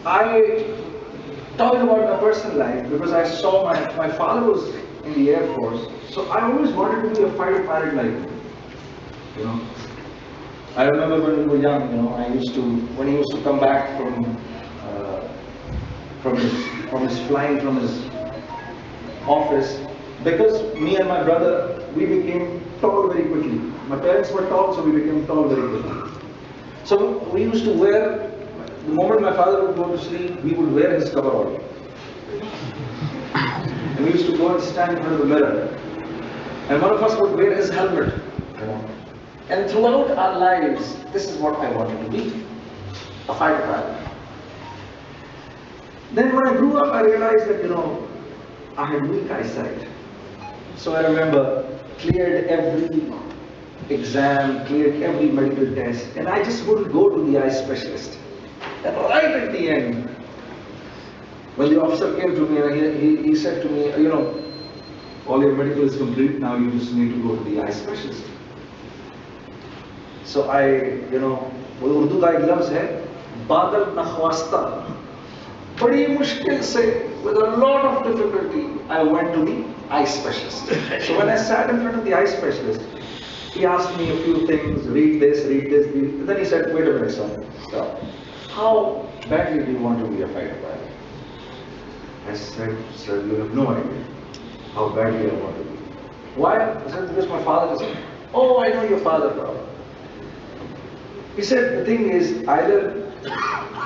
I talking about my personal life because I saw my father was in the Air Force, so I always wanted to be a fighter pilot like him. You know, I remember when we were young. I used to when he used to come back uh, from his flying from his office, because me and my brother we became tall very quickly. My parents were tall, so we became tall very quickly. So we used to wear. The moment my father would go to sleep, we would wear his coverall. And we used to go and stand in front of the mirror. And one of us would wear his helmet. And throughout our lives, this is what I wanted to be, a fighter pilot. Then when I grew up, I realized that, I had weak eyesight. So I remember cleared every exam, cleared every medical test, and I just wouldn't go to the eye specialist. And right at the end, when the officer came to me and he said to me, all your medical is complete, now you just need to go to the eye specialist. So वो उर्दू का एक लफ्ज है, बादल नख्वास्ता. बड़ी मुश्किल से, with a lot of difficulty, I went to the eye specialist. So when I sat in front of the eye specialist, he asked me a few things, read this, read. Then he said, wait a minute, son, stop. How badly do you want to be a fighter pilot? I said, sir, you have no idea how badly I want to be. Why? I said, because my father is. Oh, I know your father, bro. He said, the thing is, either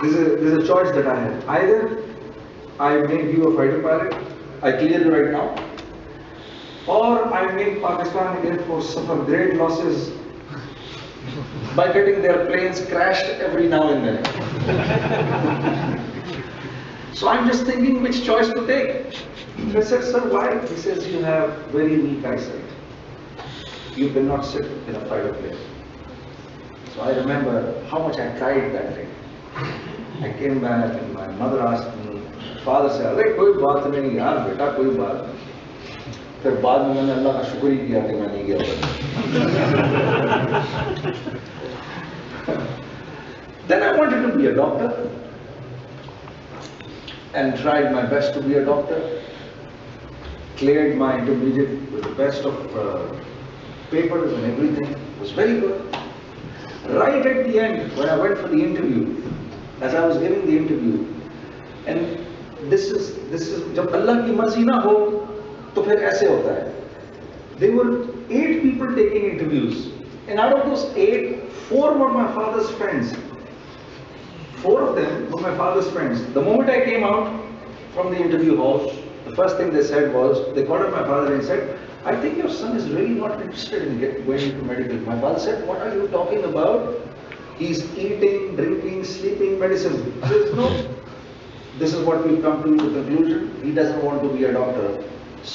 there's a choice that I have. Either I make you a fighter pilot, I clear you right now, or I make Pakistan Air Force suffer great losses by getting their planes crashed every now and then. So I'm just thinking which choice to take. So I said, sir, why? He says, you have very weak eyesight. You cannot sit in a fighter plane. So I remember how much I tried that day. I came back and my mother asked me, father said, "Arey koi baat nahi yaar, beta koi baat." फिर बाद में मैंने अल्लाह का शुक्र ही किया कि मैं नहीं गया. Then I wanted to be a doctor and tried my best to be a doctor. Cleared my intermediate with the best of papers and everything. It was very good. Right at the end, when I went for the interview, as I was giving the interview, and this is जब अल्लाह की मर्जी ना हो तो फिर ऐसे होता है. There were 8 people taking interviews, and out of those 8, 4 were my father's friends. 4 of them were my father's friends. The moment I came out from the interview hall, the first thing they said was, they called up my father and said, "I think your son is really not interested in going into medical." My father said, "What are you talking about? He's eating, drinking, sleeping, medicine." I said, "No. This is what we've come to the conclusion. He doesn't want to be a doctor,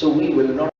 so we will not."